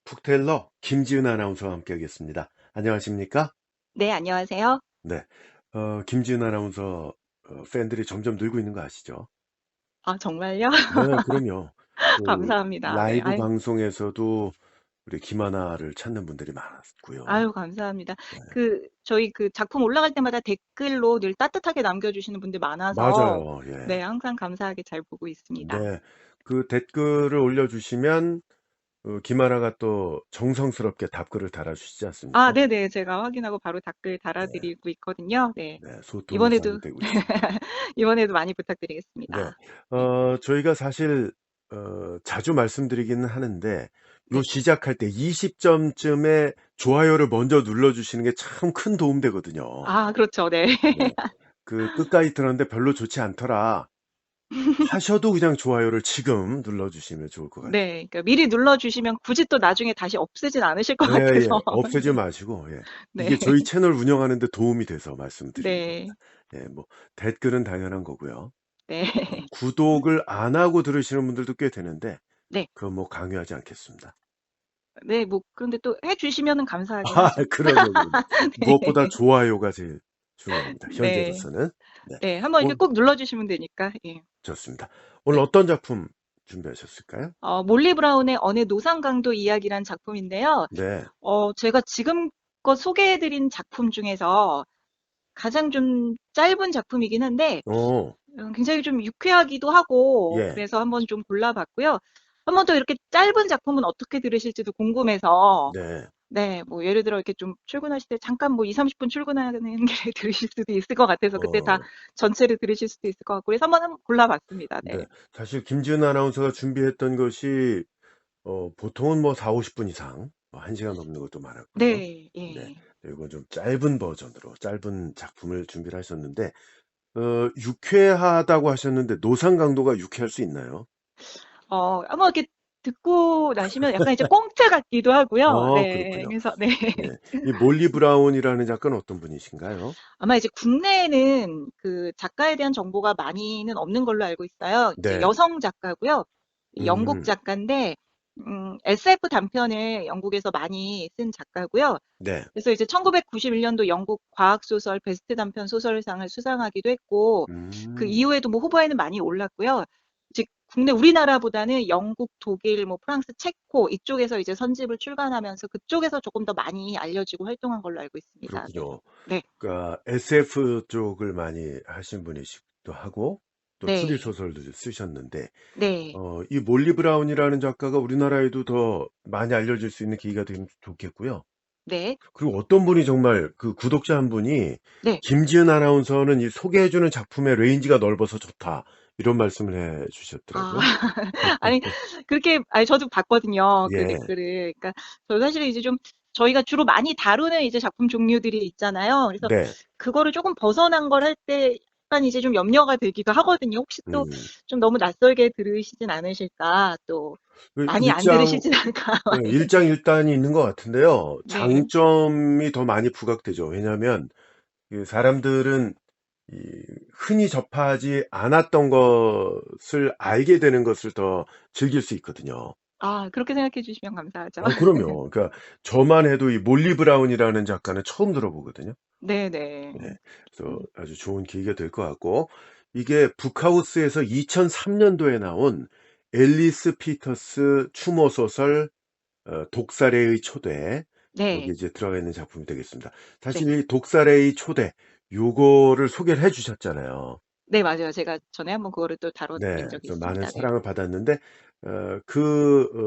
북테일러 김지은 아나운서와 함께하겠습니다. 안녕하십니까? 네, 안녕하세요. 네. 김지은 아나운서 팬들이 점점 늘고 있는 거 아시죠? 아, 정말요? 네, 그럼요. 그 감사합니다. 네. 라이브 방송에서도 우리 김하나를 찾는 분들이 많았고요. 아유, 감사합니다. 네. 저희 작품 올라갈 때마다 댓글로 늘 따뜻하게 남겨주시는 분들 많아서, 맞아요. 예. 네, 항상 감사하게 잘 보고 있습니다. 네. 그 댓글을 올려주시면 김하나가 또 정성스럽게 답글을 달아주시지 아, 않습니까? 네네. 제가 확인하고 바로 댓글 네. 달아드리고 있거든요. 네. 네. 소통이 잘 이번에도, 되고 있습니다. 이번에도 많이 네. 부탁드리겠습니다. 네. 저희가 사실 자주 말씀드리기는 하는데 요 네. 시작할 때 20 점쯤에 좋아요를 먼저 눌러 주시는 게 참 큰 도움 되거든요. 아, 그렇죠. 네. 네. 그 끝까지 들었는데 별로 좋지 않더라 하셔도 그냥 좋아요를 지금 눌러 주시면 좋을 것 같아요. 네. 그러니까 미리 눌러주시면 굳이 또 나중에 다시 없애진 않으실 것 같아서. 예예. 없애지 네. 마시고 예. 네. 이게 저희 채널 운영하는 데 도움이 돼서 말씀드리는 겁니다. 네. 예 뭐 댓글은 당연한 거고요. 네. 구독을 안 하고 들으시는 분들도 꽤 되는데 네. 그건 뭐 강요하지 않겠습니다. 네. 뭐 그런데 또 해 주시면은 감사하긴 아 하죠. 그럼요, 그럼요. 무엇보다 네. 좋아요가 제일 중요합니다, 네. 현재로서는. 네. 네. 한번 이렇게 오 꼭 눌러 주시면 되니까. 예. 좋습니다. 오늘 네. 어떤 작품 준비하셨을까요? 몰리 브라운의 어느 노상강도 이야기란 작품인데요. 네. 제가 지금껏 소개해 드린 작품 중에서 가장 좀 짧은 작품이긴 한데 어 굉장히 좀 유쾌하기도 하고 예. 그래서 한번 좀 골라 봤고요. 한번 더 이렇게 짧은 작품은 어떻게 들으실지도 궁금해서 네. 네. 뭐 예를 들어 이렇게 좀 출근하실 때 잠깐 뭐 20-30분 출근하는 길에 들으실 수도 있을 것 같아서 그때 다 어 전체를 들으실 수도 있을 것 같고 그래서 한번 골라 봤습니다. 네. 네. 사실 김지은 아나운서가 준비했던 것이 보통은 뭐 40-50분 이상 뭐 1 시간 넘는 것도 많았고요. 네. 네. 예. 그리고 좀 짧은 버전으로 짧은 작품을 준비를 하셨는데 유쾌하다고 하셨는데 노상 강도가 유쾌할 수 있나요? 한번 이렇게 듣고 나시면 약간 이제 꽁트 같기도 하고요. 네. 그렇군요. 그래서 네. 네. 이 몰리 브라운이라는 작가는 어떤 분이신가요? 아마 이제 국내에는 그 작가에 대한 정보가 많이는 없는 걸로 알고 있어요. 이제 네. 여성 작가고요. 영국 음. 작가인데 SF 단편을 영국에서 많이 쓴 작가고요. 네. 그래서 이제 1991년도 영국 과학소설 베스트 단편 소설상을 수상하기도 했고, 그 음. 이후에도 뭐 후보에는 많이 올랐고요. 이제 국내 우리나라보다는 영국, 독일, 뭐 프랑스, 체코 이쪽에서 이제 선집을 출간하면서 그쪽에서 조금 더 많이 알려지고 활동한 걸로 알고 있습니다. 네. 그렇군요. 네. 그러니까 SF 쪽을 많이 하신 분이시기도 하고 또 추리 네. 소설도 쓰셨는데 네. 이 몰리 브라운이라는 작가가 우리나라에도 더 많이 알려질 수 있는 계기가 되면 좋겠고요. 네. 그리고 어떤 분이 정말 그 구독자 한 분이 네. "김지은 아나운서는 이 소개해 주는 작품의 레인지가 넓어서 좋다." 이런 말씀을 해 아. 주셨더라고요. 아니 그렇게 아니 저도 봤거든요, 그 예. 댓글을. 그러니까 저 사실은 이제 좀 저희가 주로 많이 다루는 이제 작품 종류들이 있잖아요. 그래서 네. 그거를 쪼금 벗어난 걸 할 때 약간 이제 좀 염려가 되기도 하거든요. 혹시 또 음. 좀 너무 낯설게 들으시진 않으실까, 또 그 많이 안 들으시진 않을까 많이. 일장일단이 있는 것 같은데요. 네. 장점이 더 많이 부각되죠. 왜냐하면 그 사람들은 이 흔히 접하지 않았던 것을 알게 되는 것을 더 즐길 수 있거든요. 아, 그렇게 생각해 주시면 감사하죠. 그럼요. 그러니까 저만 해도 이 몰리 브라운이라는 작가는 처음 들어보거든요. 네네. 네. 그래서 음. 아주 좋은 계기가 될 것 같고 이게 북하우스에서 2003 년도에 나온 앨리스 피터스 추모 소설 독사래의 초대 여기 네. 이제 들어가 있는 작품이 되겠습니다. 네. 사실 이 독사래의 초대 요거를 소개를 해 주셨잖아요. 네, 맞아요. 제가 전에 한번 그거를 또 다뤄 드린 네. 적이 그래서 많은 있습니다. 네. 사랑을 받았는데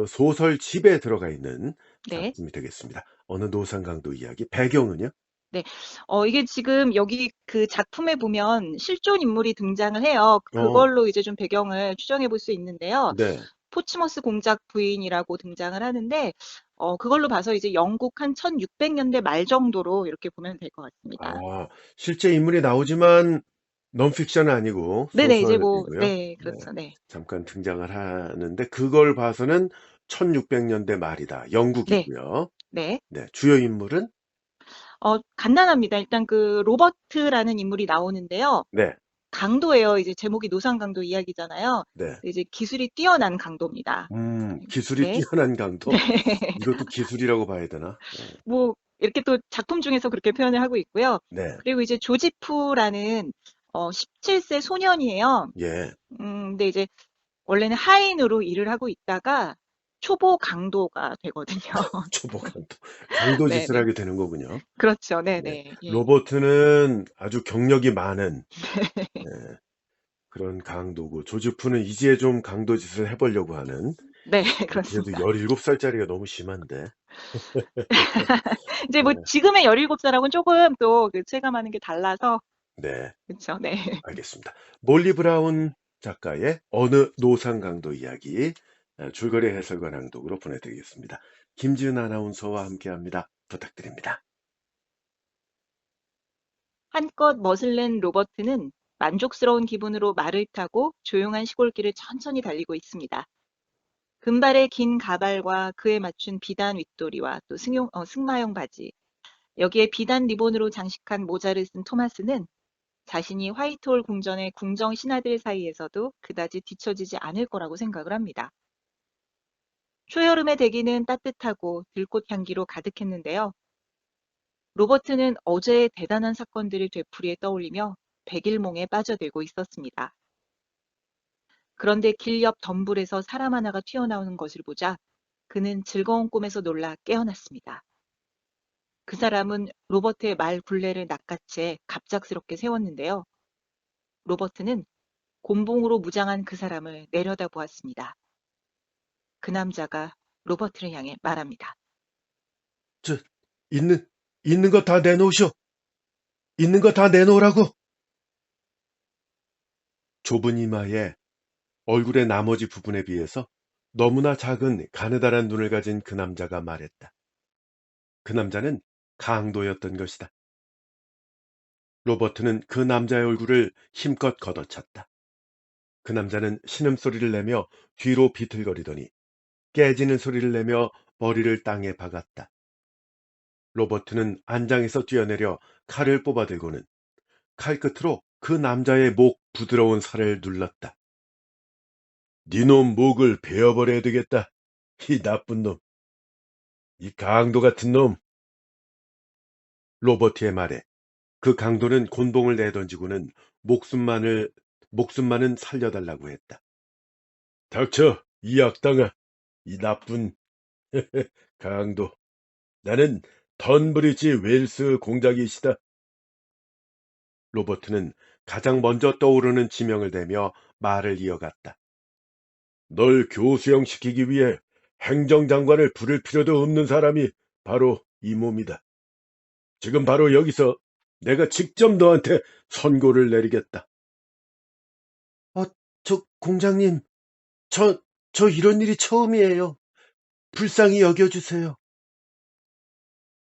소설집에 들어가 있는 네. 작품이 되겠습니다. 어느 노상강도 이야기. 배경은요? 네. 이게 지금 여기 그 작품에 보면 실존 인물이 등장을 해요. 어 그걸로 이제 좀 배경을 추정해 볼 수 있는데요. 네. 포츠머스 공작 부인이라고 등장을 하는데, 그걸로 봐서 이제 영국 한 1600년대 말 정도로 이렇게 보면 될 것 같습니다. 아 실제 인물이 나오지만 넌픽션은 아니고 네네, 이제 뭐, 소설이고요. 네, 네. 그렇죠. 네. 잠깐 등장을 하는데 그걸 봐서는 1600 년대 말이다. 네, 영국이고요. 네. 네. 주요 인물은 간단합니다. 일단 그 로버트라는 인물이 나오는데요. 네. 강도예요. 이제 제목이 노상 강도 이야기잖아요. 네. 이제 기술이 뛰어난 강도입니다. 기술이 네. 뛰어난 네. 강도? 이것도 기술이라고 봐야 되나? 뭐 이렇게 또 작품 중에서 그렇게 표현을 하고 있고요. 네. 그리고 이제 조지프라는 17세 소년이에요. 예. 근데 이제 원래는 하인으로 일을 하고 있다가 초보 강도가 되거든요. 초보 강도. 강도 짓을 네네. 하게 되는 거군요. 그렇죠. 네. 네네. 예. 로버트는 아주 경력이 많은 예, 그런 강도고 조지프는 이제 좀 강도 짓을 해보려고 하는 네, 그래도 그렇습니다. 17살짜리가 너무 심한데. 이제 뭐 네. 지금의 17살하고는 조금 또 그 체감하는 게 달라서 네. 그쵸. 네. 알겠습니다. 몰리 브라운 작가의 어느 노상 강도 이야기 줄거리 해설과 낭독으로 보내드리겠습니다. 김지은 아나운서와 함께합니다. 부탁드립니다. 한껏 멋을 낸 로버트는 만족스러운 기분으로 말을 타고 조용한 시골길을 천천히 달리고 있습니다. 금발의 긴 가발과 그에 맞춘 비단 윗도리와 또 승마용 바지, 여기에 비단 리본으로 장식한 모자를 쓴 토마스는 자신이 화이트홀 궁전의 궁정 신하들 사이에서도 그다지 뒤처지지 않을 거라고 생각을 합니다. 초여름의 대기는 따뜻하고 들꽃 향기로 가득했는데요. 로버트는 어제의 대단한 사건들을 되풀이해 떠올리며 백일몽에 빠져들고 있었습니다. 그런데 길 옆 덤불에서 사람 하나가 튀어나오는 것을 보자 그는 즐거운 꿈에서 놀라 깨어났습니다. 그 사람은 로버트의 말 굴레를 낚아채 갑작스럽게 세웠는데요. 로버트는 곤봉으로 무장한 그 사람을 내려다보았습니다. 그 남자가 로버트를 향해 말합니다. 저 있는 거 다 내놓으쇼. 있는 거 다 내놓으라고. 좁은 이마에 얼굴의 나머지 부분에 비해서 너무나 작은 가느다란 눈을 가진 그 남자가 말했다. 그 남자는 강도였던 것이다. 로버트는 그 남자의 얼굴을 힘껏 걷어찼다. 그 남자는 신음소리를 내며 뒤로 비틀거리더니 깨지는 소리를 내며 머리를 땅에 박았다. 로버트는 안장에서 뛰어내려 칼을 뽑아들고는 칼끝으로 그 남자의 목 부드러운 살을 눌렀다. 니놈 목을 베어버려야 되겠다. 이 나쁜 놈. 이 강도 같은 놈. 로버트의 말에 그 강도는 곤봉을 내던지고는 목숨만은 살려달라고 했다. 닥쳐, 이 악당아. 이 나쁜 강도. 나는 턴브리지 웰스 공작이시다. 로버트는 가장 먼저 떠오르는 지명을 대며 말을 이어갔다. 널 교수형 시키기 위해 행정장관을 부를 필요도 없는 사람이 바로 이 몸이다. 지금 바로 여기서 내가 직접 너한테 선고를 내리겠다. 공장님, 저 이런 일이 처음이에요. 불쌍히 여겨주세요.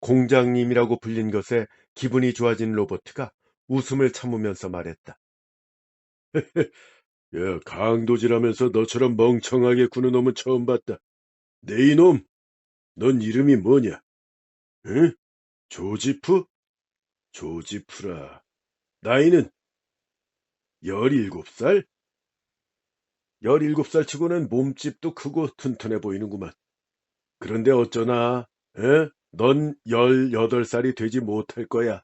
공장님이라고 불린 것에 기분이 좋아진 로버트가 웃음을 참으면서 말했다. 야, 강도질하면서 너처럼 멍청하게 구는 놈은 처음 봤다. 네 이놈, 넌 이름이 뭐냐? 응? 조지프? 조지프라. 나이는 17살? 17살 치고는 몸집도 크고 튼튼해 보이는구만. 그런데 어쩌나, 에? 넌 18살이 되지 못할 거야.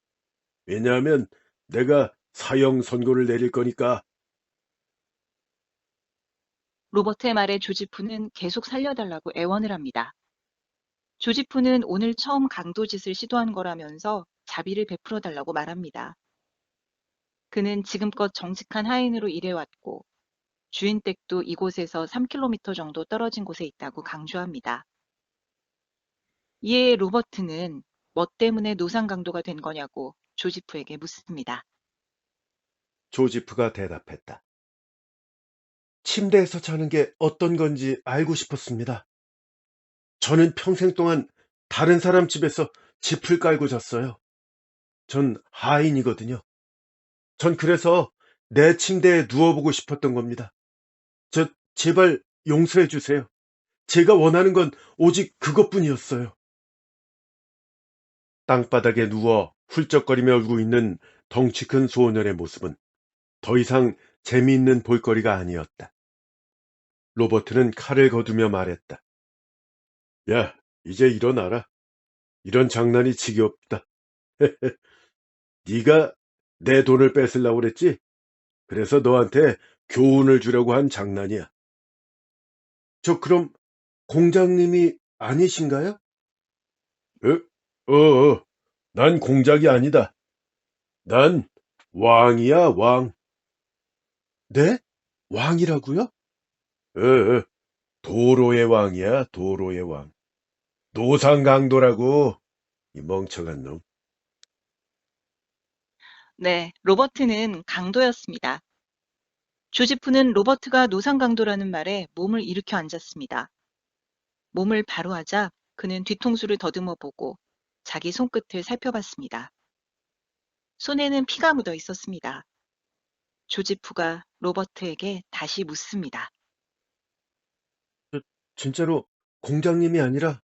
왜냐하면 내가 사형 선고를 내릴 거니까. 로버트의 말에 조지프는 계속 살려달라고 애원을 합니다. 조지프는 오늘 처음 강도짓을 시도한 거라면서 자비를 베풀어 달라고 말합니다. 그는 지금껏 정직한 하인으로 일해왔고 주인 댁도 이곳에서 3km 정도 떨어진 곳에 있다고 강조합니다. 이에 로버트는 뭐 때문에 노상 강도가 된 거냐고 조지프에게 묻습니다. 조지프가 대답했다. 침대에서 자는 게 어떤 건지 알고 싶었습니다. 저는 평생 동안 다른 사람 집에서 짚을 깔고 잤어요. 전 하인이거든요. 전 그래서 내 침대에 누워보고 싶었던 겁니다. 제발 용서해 주세요. 제가 원하는 건 오직 그것뿐이었어요. 땅바닥에 누워 훌쩍거리며 울고 있는 덩치 큰 소년의 모습은 더 이상 재미있는 볼거리가 아니었다. 로버트는 칼을 거두며 말했다. 야, 이제 일어나라. 이런 장난이 지겹다. 네가 내 돈을 뺏으려고 그랬지? 그래서 너한테 교훈을 주려고 한 장난이야. 저 그럼 공장님이 아니신가요? 어, 난 공작이 아니다. 난 왕이야, 왕. 네? 왕이라고요? 어, 도로의 왕이야, 도로의 왕. 노상강도라고, 이 멍청한 놈. 네, 로버트는 강도였습니다. 조지프는 로버트가 노상강도라는 말에 몸을 일으켜 앉았습니다. 몸을 바로 하자 그는 뒤통수를 더듬어 보고 자기 손끝을 살펴봤습니다. 손에는 피가 묻어 있었습니다. 조지프가 로버트에게 다시 묻습니다. 저, 진짜로 공장님이 아니라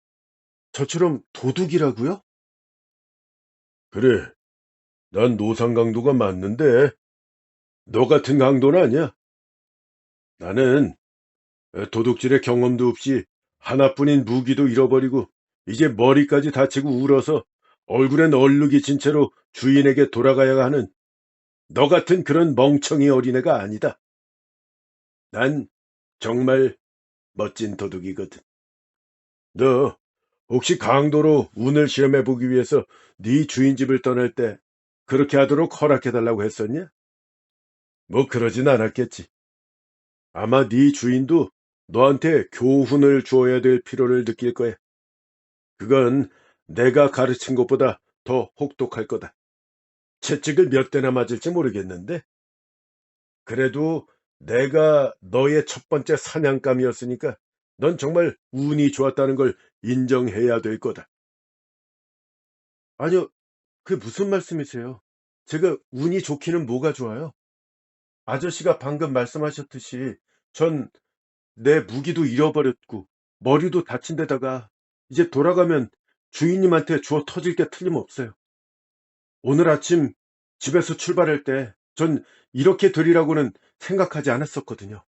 저처럼 도둑이라고요? 그래, 난 노상강도가 맞는데, 너 같은 강도는 아니야. 나는 도둑질의 경험도 없이 하나뿐인 무기도 잃어버리고 이제 머리까지 다치고 울어서 얼굴엔 얼룩이 진 채로 주인에게 돌아가야 하는 너 같은 그런 멍청이 어린애가 아니다. 난 정말 멋진 도둑이거든. 너 혹시 강도로 운을 시험해 보기 위해서 네 주인 집을 떠날 때 그렇게 하도록 허락해달라고 했었냐? 뭐 그러진 않았겠지. 아마 네 주인도 너한테 교훈을 주어야 될 필요를 느낄 거야. 그건 내가 가르친 것보다 더 혹독할 거다. 채찍을 몇 대나 맞을지 모르겠는데, 그래도 내가 너의 첫 번째 사냥감이었으니까 넌 정말 운이 좋았다는 걸 인정해야 될 거다. 아니요, 그게 무슨 말씀이세요? 제가 운이 좋기는 뭐가 좋아요? 아저씨가 방금 말씀하셨듯이 전 내 무기도 잃어버렸고 머리도 다친 데다가 이제 돌아가면 주인님한테 주워 터질 게 틀림없어요. 오늘 아침 집에서 출발할 때 전 이렇게 되리라고는 생각하지 않았었거든요.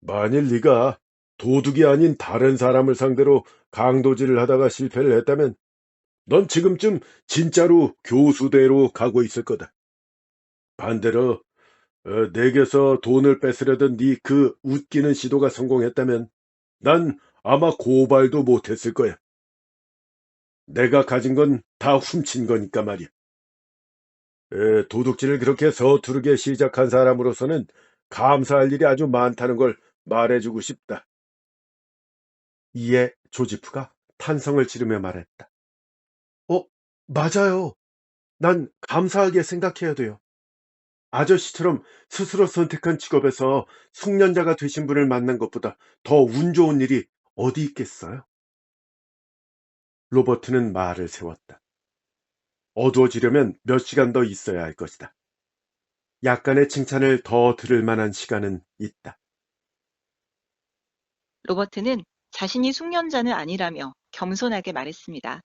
만일 네가 도둑이 아닌 다른 사람을 상대로 강도질을 하다가 실패를 했다면 넌 지금쯤 진짜로 교수대로 가고 있을 거다. 반대로 내게서 돈을 뺏으려던 네 그 웃기는 시도가 성공했다면 난 아마 고발도 못했을 거야. 내가 가진 건 다 훔친 거니까 말이야. 도둑질을 그렇게 서투르게 시작한 사람으로서는 감사할 일이 아주 많다는 걸 말해주고 싶다. 이에 조지프가 탄성을 지르며 말했다. 어, 맞아요. 난 감사하게 생각해야 돼요. 아저씨처럼 스스로 선택한 직업에서 숙련자가 되신 분을 만난 것보다 더 운 좋은 일이 어디 있겠어요? 로버트는 말을 세웠다. 어두워지려면 몇 시간 더 있어야 할 것이다. 약간의 칭찬을 더 들을 만한 시간은 있다. 로버트는 자신이 숙련자는 아니라며 겸손하게 말했습니다.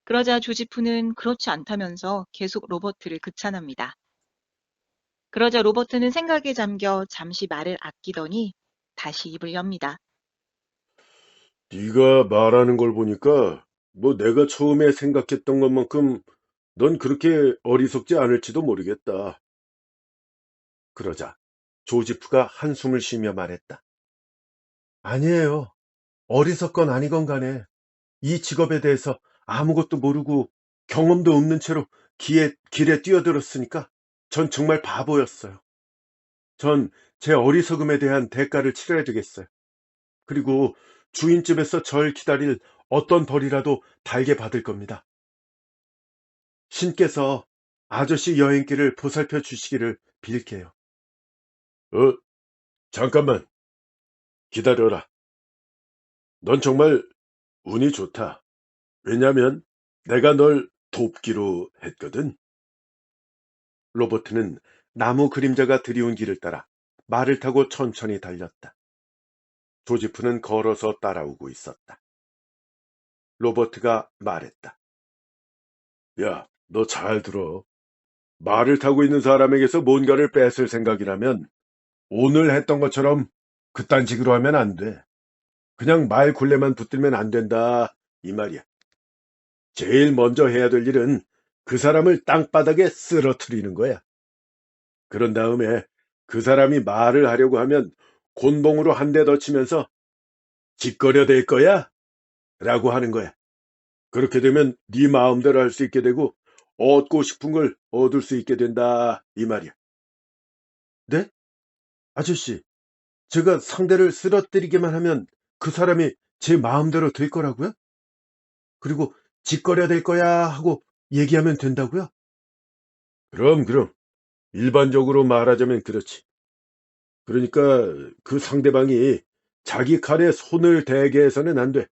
그러자 조지프는 그렇지 않다면서 계속 로버트를 극찬합니다. 그러자 로버트는 생각에 잠겨 잠시 말을 아끼더니 다시 입을 엽니다. 네가 말하는 걸 보니까 뭐 내가 처음에 생각했던 것만큼 넌 그렇게 어리석지 않을지도 모르겠다. 그러자 조지프가 한숨을 쉬며 말했다. 아니에요. 어리석건 아니건 간에 이 직업에 대해서 아무것도 모르고 경험도 없는 채로 길에 뛰어들었으니까 전 정말 바보였어요. 전 제 어리석음에 대한 대가를 치러야 되겠어요. 그리고 주인집에서 절 기다릴 어떤 벌이라도 달게 받을 겁니다. 신께서 아저씨 여행길을 보살펴 주시기를 빌게요. 어, 잠깐만 기다려라. 넌 정말 운이 좋다. 왜냐면 내가 널 돕기로 했거든. 로버트는 나무 그림자가 드리운 길을 따라 말을 타고 천천히 달렸다. 조지프는 걸어서 따라오고 있었다. 로버트가 말했다. 야, 너 잘 들어. 말을 타고 있는 사람에게서 뭔가를 뺏을 생각이라면 오늘 했던 것처럼 그딴 식으로 하면 안 돼. 그냥 말 굴레만 붙들면 안 된다. 이 말이야. 제일 먼저 해야 될 일은 그 사람을 땅바닥에 쓰러뜨리는 거야. 그런 다음에 그 사람이 말을 하려고 하면 곤봉으로 한 대 더 치면서 짓거려 댈 거야? 라고 하는 거야. 그렇게 되면 네 마음대로 할 수 있게 되고 얻고 싶은 걸 얻을 수 있게 된다. 이 말이야. 네? 아저씨, 제가 상대를 쓰러뜨리기만 하면 그 사람이 제 마음대로 될 거라고요? 그리고 짓거려 될 거야 하고 얘기하면 된다고요? 그럼. 일반적으로 말하자면 그렇지. 그러니까 그 상대방이 자기 칼에 손을 대게 해서는 안 돼.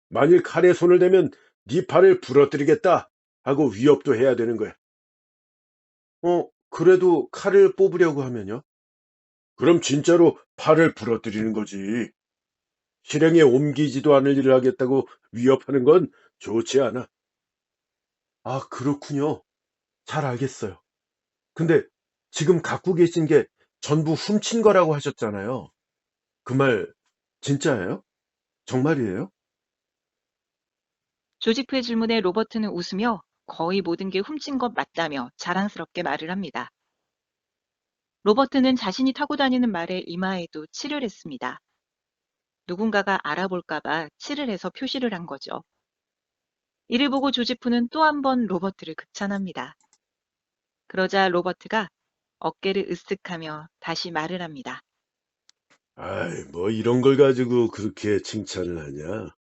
만일 칼에 손을 대면 네 팔을 부러뜨리겠다 하고 위협도 해야 되는 거야. 그래도 칼을 뽑으려고 하면요? 그럼 진짜로 팔을 부러뜨리는 거지. 실행에 옮기지도 않을 일을 하겠다고 위협하는 건 좋지 않아. 아, 그렇군요. 잘 알겠어요. 근데 지금 갖고 계신 게 전부 훔친 거라고 하셨잖아요. 그 말 진짜예요? 정말이에요? 조지프의 질문에 로버트는 웃으며 거의 모든 게 훔친 것 맞다며 자랑스럽게 말을 합니다. 로버트는 자신이 타고 다니는 말의 이마에도 칠을 했습니다. 누군가가 알아볼까봐 칠을 해서 표시를 한 거죠. 이를 보고 조지프는 또 한 번 로버트를 극찬합니다. 그러자 로버트가 어깨를 으쓱하며 다시 말을 합니다. 아이, 뭐 이런 걸 가지고 그렇게 칭찬을 하냐?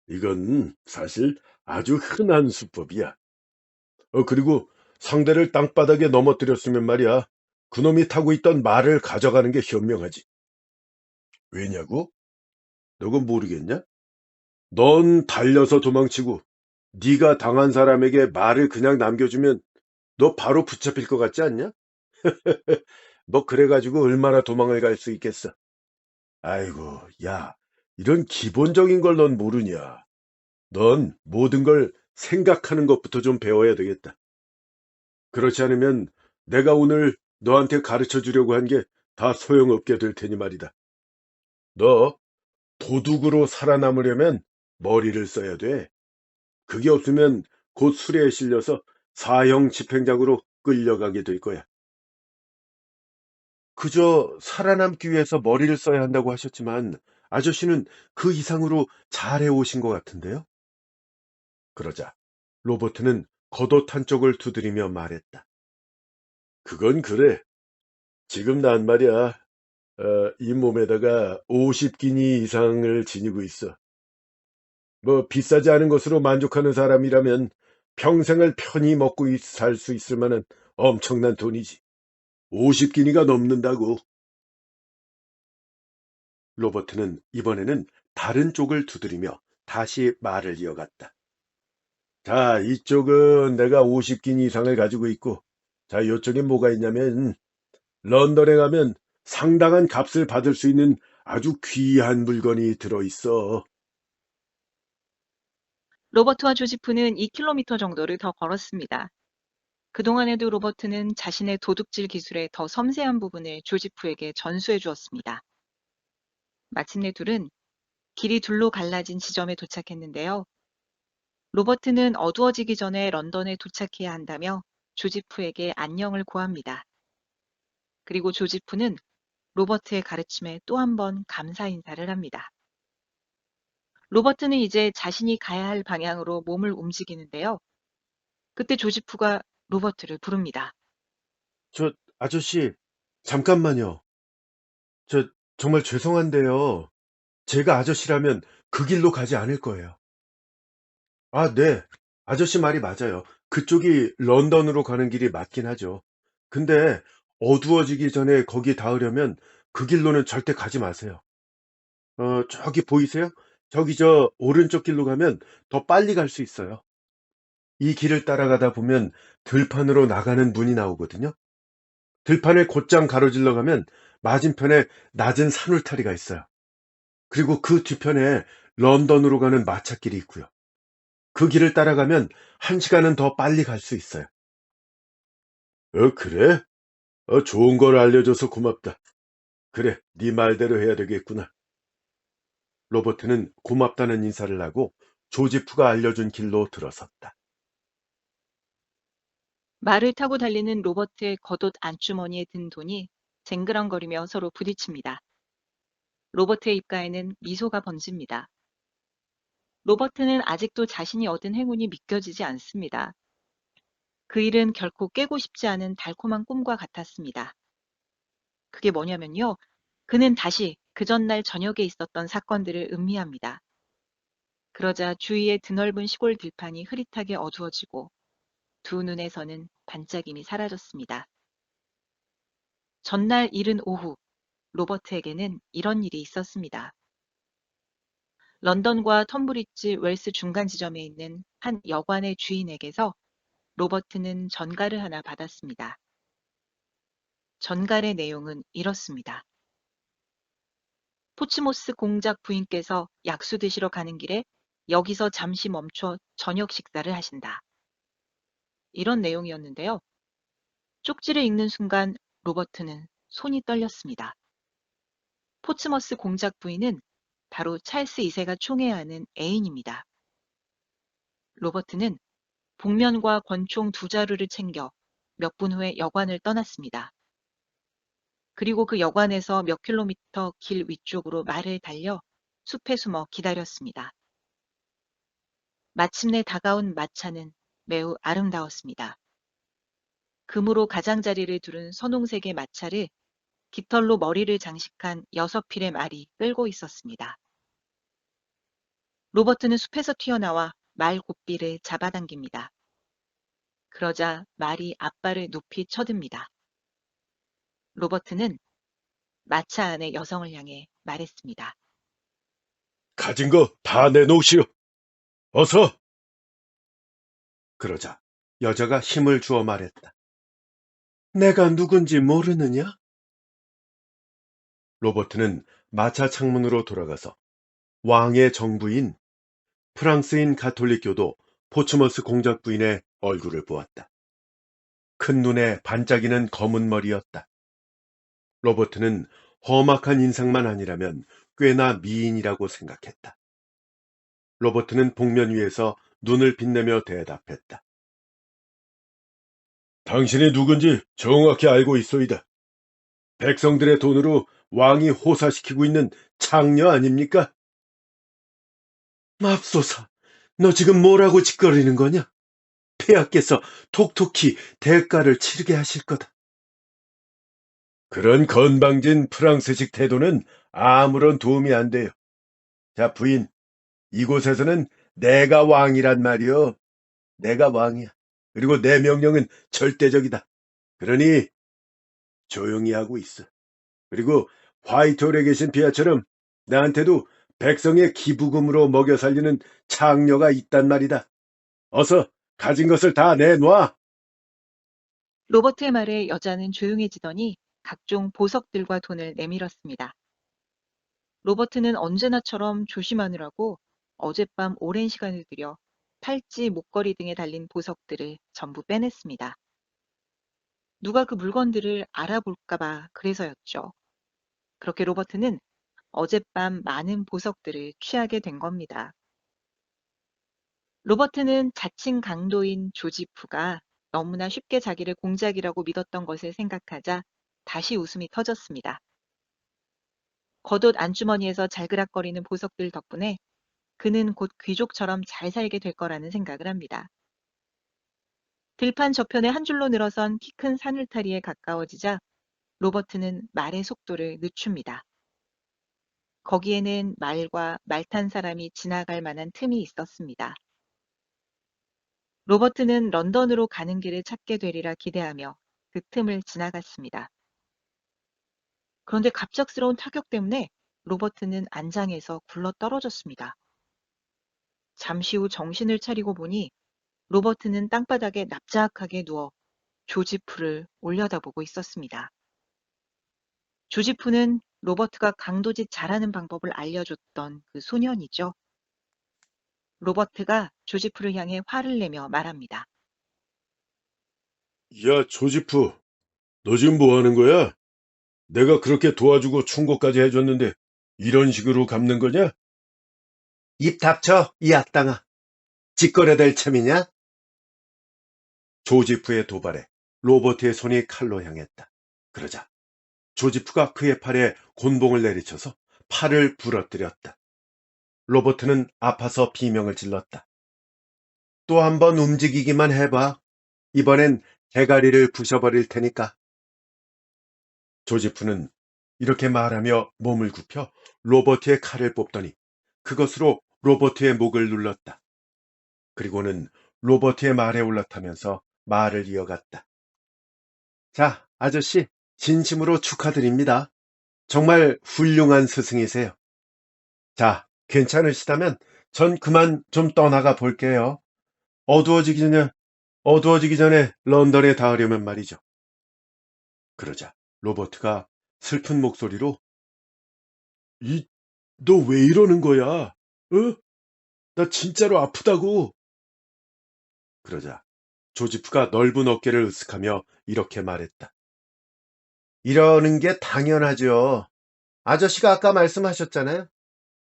이건 사실 아주 흔한 수법이야. 그리고 상대를 땅바닥에 넘어뜨렸으면 말이야. 그놈이 타고 있던 말을 가져가는 게 현명하지. 왜냐고? 너 그건 모르겠냐? 넌 달려서 도망치고 네가 당한 사람에게 말을 그냥 남겨주면 너 바로 붙잡힐 것 같지 않냐? 뭐 그래가지고 얼마나 도망을 갈 수 있겠어. 아이고, 야, 이런 기본적인 걸 넌 모르냐. 넌 모든 걸 생각하는 것부터 좀 배워야 되겠다. 그렇지 않으면 내가 오늘 너한테 가르쳐 주려고 한 게 다 소용없게 될 테니 말이다. 너 도둑으로 살아남으려면 머리를 써야 돼. 그게 없으면 곧 수레에 실려서 사형 집행장으로 끌려가게 될 거야. 그저 살아남기 위해서 머리를 써야 한다고 하셨지만 아저씨는 그 이상으로 잘해 오신 것 같은데요? 그러자 로버트는 겉옷 한쪽을 두드리며 말했다. 그건 그래. 지금 난 말이야. 이 몸에다가 50기니 이상을 지니고 있어. 뭐 비싸지 않은 것으로 만족하는 사람이라면 평생을 편히 먹고 살 수 있을 만한 엄청난 돈이지. 50기니가 넘는다고. 로버트는 이번에는 다른 쪽을 두드리며 다시 말을 이어갔다. 자, 이쪽은 내가 50기니 이상을 가지고 있고, 자, 이쪽에 뭐가 있냐면 런던에 가면 상당한 값을 받을 수 있는 아주 귀한 물건이 들어있어. 로버트와 조지프는 2km 정도를 더 걸었습니다. 그동안에도 로버트는 자신의 도둑질 기술의 더 섬세한 부분을 조지프에게 전수해 주었습니다. 마침내 둘은 길이 둘로 갈라진 지점에 도착했는데요. 로버트는 어두워지기 전에 런던에 도착해야 한다며 조지프에게 안녕을 고합니다. 그리고 조지프는 로버트의 가르침에 또 한 번 감사 인사를 합니다. 로버트는 이제 자신이 가야 할 방향으로 몸을 움직이는데요. 그때 조지프가 로버트를 부릅니다. 아저씨, 잠깐만요. 저, 정말 죄송한데요. 제가 아저씨라면 그 길로 가지 않을 거예요. 아, 네. 아저씨 말이 맞아요. 그쪽이 런던으로 가는 길이 맞긴 하죠. 근데 어두워지기 전에 거기 닿으려면 그 길로는 절대 가지 마세요. 저기 보이세요? 저기 저 오른쪽 길로 가면 더 빨리 갈 수 있어요. 이 길을 따라가다 보면 들판으로 나가는 문이 나오거든요. 들판을 곧장 가로질러 가면 맞은편에 낮은 산울타리가 있어요. 그리고 그 뒤편에 런던으로 가는 마차길이 있고요. 그 길을 따라가면 1시간은 더 빨리 갈 수 있어요. 그래? 좋은 걸 알려줘서 고맙다. 그래, 네 말대로 해야 되겠구나. 로버트는 고맙다는 인사를 하고 조지프가 알려준 길로 들어섰다. 말을 타고 달리는 로버트의 겉옷 안주머니에 든 돈이 쟁그랑거리며 서로 부딪힙니다. 로버트의 입가에는 미소가 번집니다. 로버트는 아직도 자신이 얻은 행운이 믿겨지지 않습니다. 그 일은 결코 깨고 싶지 않은 달콤한 꿈과 같았습니다. 그게 뭐냐면요. 그는 다시 그 전날 저녁에 있었던 사건들을 음미합니다. 그러자 주위의 드넓은 시골 들판이 흐릿하게 어두워지고 두 눈에서는 반짝임이 사라졌습니다. 전날 이른 오후, 로버트에게는 이런 일이 있었습니다. 런던과 텀브리지 웰스 중간 지점에 있는 한 여관의 주인에게서 로버트는 전가를 하나 받았습니다. 전갈의 내용은 이렇습니다. 포츠모스 공작 부인께서 약수 드시러 가는 길에 여기서 잠시 멈춰 저녁 식사를 하신다. 이런 내용이었는데요. 쪽지를 읽는 순간 로버트는 손이 떨렸습니다. 포츠머스 공작 부인은 바로 찰스 2세가 총애하는 애인입니다. 로버트는 복면과 권총 두 자루를 챙겨 몇 분 후에 여관을 떠났습니다. 그리고 그 여관에서 몇 킬로미터 길 위쪽으로 말을 달려 숲에 숨어 기다렸습니다. 마침내 다가온 마차는 매우 아름다웠습니다. 금으로 가장자리를 두른 선홍색의 마차를 깃털로 머리를 장식한 6필의 말이 끌고 있었습니다. 로버트는 숲에서 튀어나와 말 고삐를 잡아당깁니다. 그러자 말이 앞발을 높이 쳐듭니다. 로버트는 마차 안의 여성을 향해 말했습니다. 가진 거 다 내놓으시오. 어서! 그러자 여자가 힘을 주어 말했다. 내가 누군지 모르느냐? 로버트는 마차 창문으로 돌아가서 왕의 정부인 프랑스인 가톨릭교도 포츠머스 공작 부인의 얼굴을 보았다. 큰 눈에 반짝이는 검은 머리였다. 로버트는 험악한 인상만 아니라면 꽤나 미인이라고 생각했다. 로버트는 복면 위에서 눈을 빛내며 대답했다. 당신이 누군지 정확히 알고 있소이다. 백성들의 돈으로 왕이 호사시키고 있는 창녀 아닙니까? 맙소사, 너 지금 뭐라고 짓거리는 거냐? 폐하께서 톡톡히 대가를 치르게 하실 거다. 그런 건방진 프랑스식 태도는 아무런 도움이 안 돼요. 자, 부인, 이곳에서는 내가 왕이란 말이요. 내가 왕이야. 그리고 내 명령은 절대적이다. 그러니 조용히 하고 있어. 그리고 화이트홀에 계신 비아처럼 나한테도 백성의 기부금으로 먹여 살리는 창녀가 있단 말이다. 어서 가진 것을 다 내놔. 로버트의 말에 여자는 조용해지더니 각종 보석들과 돈을 내밀었습니다. 로버트는 언제나처럼 조심하느라고 어젯밤 오랜 시간을 들여 팔찌, 목걸이 등에 달린 보석들을 전부 빼냈습니다. 누가 그 물건들을 알아볼까봐 그래서였죠. 그렇게 로버트는 어젯밤 많은 보석들을 취하게 된 겁니다. 로버트는 자칭 강도인 조지프가 너무나 쉽게 자기를 공작이라고 믿었던 것을 생각하자 다시 웃음이 터졌습니다. 겉옷 안주머니에서 잘그락거리는 보석들 덕분에 그는 곧 귀족처럼 잘 살게 될 거라는 생각을 합니다. 들판 저편에 한 줄로 늘어선 키 큰 산울타리에 가까워지자 로버트는 말의 속도를 늦춥니다. 거기에는 말과 말 탄 사람이 지나갈 만한 틈이 있었습니다. 로버트는 런던으로 가는 길을 찾게 되리라 기대하며 그 틈을 지나갔습니다. 그런데 갑작스러운 타격 때문에 로버트는 안장에서 굴러 떨어졌습니다. 잠시 후 정신을 차리고 보니 로버트는 땅바닥에 납작하게 누워 조지프를 올려다보고 있었습니다. 조지프는 로버트가 강도짓 잘하는 방법을 알려줬던 그 소년이죠. 로버트가 조지프를 향해 화를 내며 말합니다. 야, 조지프, 너 지금 뭐 하는 거야? 내가 그렇게 도와주고 충고까지 해줬는데 이런 식으로 갚는 거냐? 입 닥쳐, 이 악당아. 짓거려댈 참이냐? 조지프의 도발에 로버트의 손이 칼로 향했다. 그러자 조지프가 그의 팔에 곤봉을 내리쳐서 팔을 부러뜨렸다. 로버트는 아파서 비명을 질렀다. 또 한 번 움직이기만 해봐. 이번엔 대가리를 부셔버릴 테니까. 조지프는 이렇게 말하며 몸을 굽혀 로버트의 칼을 뽑더니 그것으로 로버트의 목을 눌렀다. 그리고는 로버트의 말에 올라타면서 말을 이어갔다. 자, 아저씨, 진심으로 축하드립니다. 정말 훌륭한 스승이세요. 자, 괜찮으시다면 전 그만 좀 떠나가 볼게요. 어두워지기 전에, 어두워지기 전에 런던에 닿으려면 말이죠. 그러자 로버트가 슬픈 목소리로 너 왜 이러는 거야? 어? 나 진짜로 아프다고. 그러자 조지프가 넓은 어깨를 으쓱하며 이렇게 말했다. 이러는 게 당연하죠. 아저씨가 아까 말씀하셨잖아요.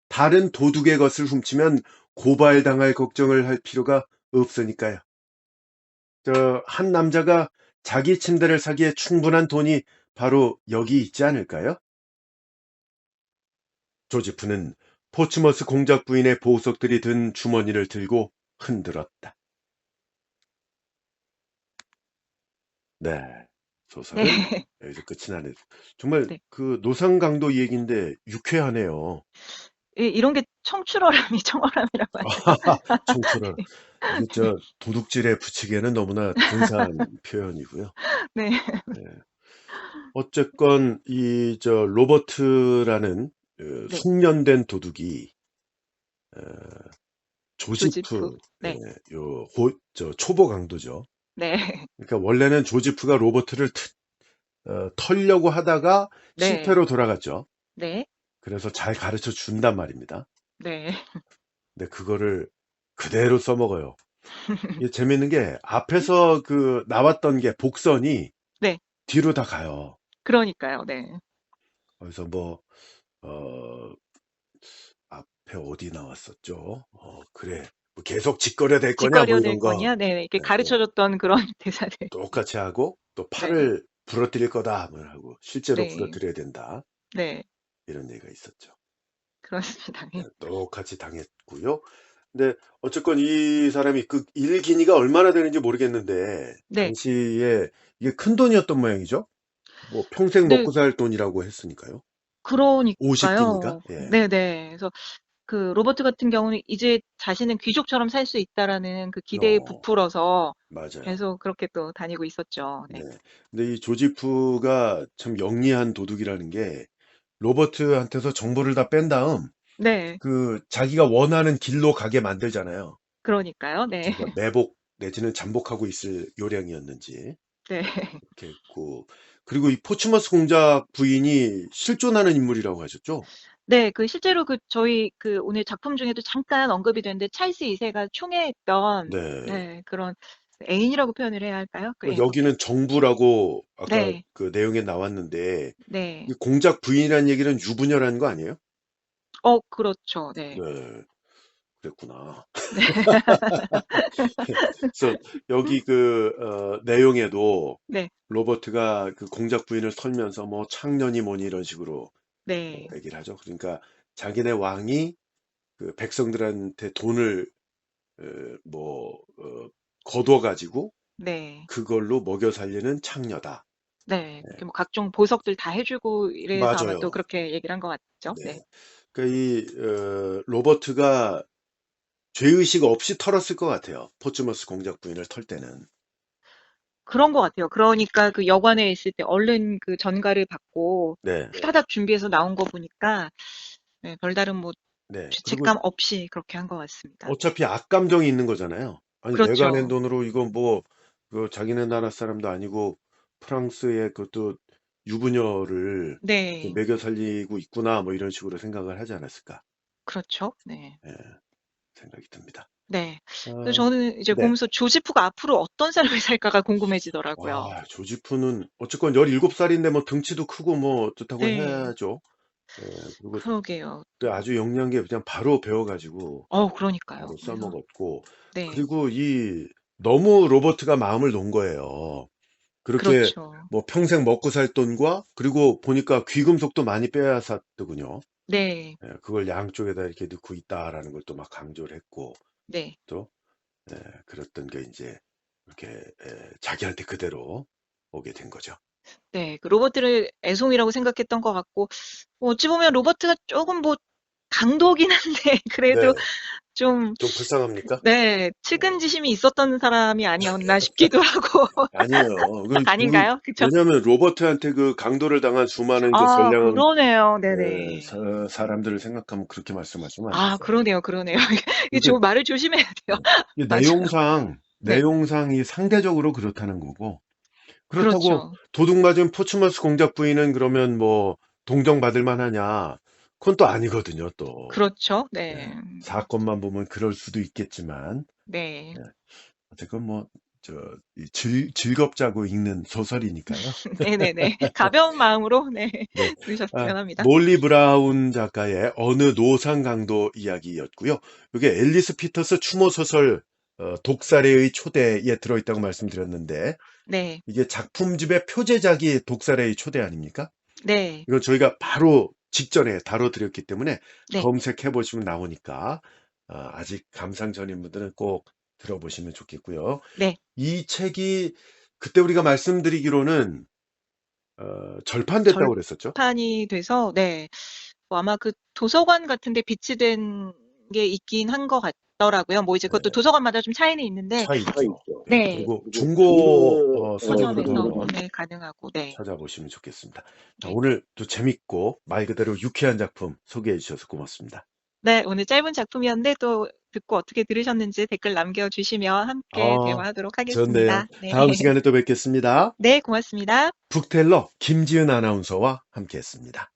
다른 도둑의 것을 훔치면 고발당할 걱정을 할 필요가 없으니까요. 한 남자가 자기 침대를 사기에 충분한 돈이 바로 여기 있지 않을까요? 조지프는 포츠머스 공작 부인의 보석들이 든 주머니를 들고 흔들었다. 네. 네. 소설은 여기서 끝이 나네요. 정말 네. 그 노상강도 얘기인데 유쾌하네요. 이런 게 청출어람이 청어람이라고 하죠. 청초라. 이게 도둑질에 붙이기에는 너무나 근사한 표현이고요. 네. 예. 어쨌건 로버트라는 네. 숙련된 도둑이 어, 조지프. 조지프, 예, 네. 초보 강도죠. 네. 그러니까 원래는 조지프가 로버트를 털려고 하다가 네. 실패로 돌아갔죠. 네. 그래서 잘 가르쳐 준단 말입니다. 네. 근데 그거를 그대로 써먹어요. 이게 재밌는 게 앞에서 나왔던 게 복선이 네. 뒤로 다 가요. 그러니까요. 네. 그래서 어, 앞에 어디 나왔었죠? 그래. 뭐 계속 짓거려 댈 거냐? 뭐 "짓거려 댈 이런 거. 거냐?" 네. 이렇게 네, 또 가르쳐 줬던 그런 대사들. 똑같이 하고 또 네. 팔을 부러뜨릴 거다. 뭐 하고 실제로 네. 부러뜨려야 된다. 네. 이런 얘기가 있었죠. 그렇습니다. 네, 네. 똑같이 당했고요. 근데 어쨌건 이 사람이 그 일기니가 얼마나 되는지 모르겠는데 네. 당시에 이게 큰 돈이었던 모양이죠. 뭐 평생 네. 먹고 살 돈이라고 했으니까요. 50기니가. 그러니까요. 예. 네네. 그래서 그 로버트 같은 경우는 이제 자신은 귀족처럼 살 수 있다라는 그 기대에 어, 부풀어서 맞아요. 계속 그렇게 또 다니고 있었죠. 네. 네. 근데 이 조지프가 참 영리한 도둑이라는 게 로버트한테서 정보를 다 뺀 다음 네. 자기가 원하는 길로 가게 만들잖아요. 그러니까요. 네. 자기가 매복 내지는 잠복하고 있을 요량이었는지 네. 이렇게 했고 그리고 이 포츠머스 공작 부인이 실존하는 인물이라고 하셨죠? 네. 그 실제로 그 저희 그 오늘 작품 중에도 잠깐 언급이 됐는데 찰스 2 세가 총애했던 네. 네 그런 애인이라고 표현을 해야 할까요? 그 예 예. 여기는 정부라고 아까 네. 그 내용에 나왔는데 네. 이 공작 부인이라는 얘기는 유부녀라는 거 아니에요? 그렇죠. 네. 네. 그랬구나. 네. 그래서 여기 내용에도 네. 로버트가 그 공작 부인을 털면서 뭐 창년이 뭐니 이런 식으로 네. 얘기를 하죠. 그러니까 자기네 왕이 그 백성들한테 돈을 어, 뭐 거둬가지고 네. 그걸로 먹여 살리는 창녀다. 네. 네, 이렇게 뭐 각종 보석들 다 해 주고 이래서 아마 또 맞아요. 그렇게 얘기를 한 것 같죠. 네. 네. 그러니까 로버트가 죄의식 없이 털었을 것 같아요. 포츠머스 공작 부인을 털 때는. 그런 것 같아요. 그러니까 그 여관에 있을 때 얼른 그 전가를 받고 네, 후다닥 준비해서 나온 거 보니까 네 별다른 뭐 네. 그리고 죄책감 없이 그렇게 한 것 같습니다. 어차피 악감정이 있는 거잖아요. 아니, 내가 낸 그렇죠. 돈으로 이거 뭐, 자기네 나라 사람도 아니고 프랑스의 그것도 유부녀를 네. 먹여 살리고 있구나, 뭐 이런 식으로 생각을 하지 않았을까. 그렇죠. 네. 예. 생각이 듭니다. 네. 그래서 아, 저는 이제 네. 보면서 조지프가 앞으로 어떤 삶을 살까가 궁금해지더라고요. 와, 조지프는 어쨌건 17살인데 뭐 등치도 크고 뭐 어떻다고 네. 해야죠. 예, 그리고 그러게요. 그 또. 아주 영리한 게 그냥 바로 배워가지고 그러니까요. 바로 그래서 써먹었고, 네. 그리고 너무 로버트가 마음을 놓은 거예요. 그렇게 그렇죠. 뭐 평생 먹고 살 돈과, 그리고 보니까 귀금속도 많이 빼앗았더군요. 네. 예, 그걸 양쪽에다 이렇게 넣고 있다라는 걸 또 막 강조를 했고, 네. 또 예, 그랬던 게 이제 이렇게 자기한테 그대로 오게 된 거죠. 네. 그 로버트를 애송이라고 생각했던 것 같고 어찌 보면 로버트가 쪼금 뭐 강도긴 한데 그래도 네, 좀 좀 불쌍합니까? 네. 어, 측은지심이 있었던 사람이 아니었나 싶기도 하고. 아니에요. 아닌가요? 그쵸? 왜냐하면 로버트한테 그 강도를 당한 수많은 그 아 선량한 그러네요. 예, 네네. 사람들을 생각하면 그렇게 말씀하시면 안 아 되죠. 그러네요, 그러네요. 네. 이게 이게, 말을 조심해야 돼요. 네. 이게 맞아요. 네. 내용상이 상대적으로 그렇다는 거고, 그렇다고 그렇죠. 도둑 맞은 포츠머스 공작 부인은 그러면 뭐 동정받을 만하냐? 그건 또 아니거든요, 또. 그렇죠. 예, 네. 사건만 보면 그럴 수도 있겠지만, 네. 예, 어쨌건 뭐, 즐겁자고 읽는 소설이니까요. 네네네. 가벼운 마음으로 네. 네. 아, 들으셨으면 합니다. 몰리 브라운 작가의 어느 노상 강도 이야기였고요. 이게 앨리스 피터스 추모 소설 독사래의 초대에 들어있다고 말씀드렸는데, 네. 이게 작품집의 표제작이 독사래의 초대 아닙니까? 네. 이건 저희가 바로 직전에 다뤄드렸기 때문에 네. 검색해 보시면 나오니까 아직 감상 전인 분들은 꼭 들어보시면 좋겠고요. 네. 이 책이 그때 우리가 말씀드리기로는 절판됐다고 그랬었죠. 절판이 돼서 네. 뭐 아마 그 도서관 같은 데 비치된 게 있긴 한 것 같더라고요. 뭐 이제 그것도 네, 도서관마다 좀 차이는 있는데 차 있죠. 네, 네. 그리고 중고 서점으로도 서점에서 한번 구매 가능하고 네. 찾아보시면 좋겠습니다. 자, 네. 오늘 또 재밌고 말 그대로 유쾌한 작품 소개해 주셔서 고맙습니다. 네. 오늘 짧은 작품이었는데 또 듣고 어떻게 들으셨는지 댓글 남겨 주시면 함께 아, 대화하도록 좋네요. 하겠습니다. 네. 다음 시간에 또 뵙겠습니다. 네. 고맙습니다. 북텔러 김지은 아나운서와 함께했습니다.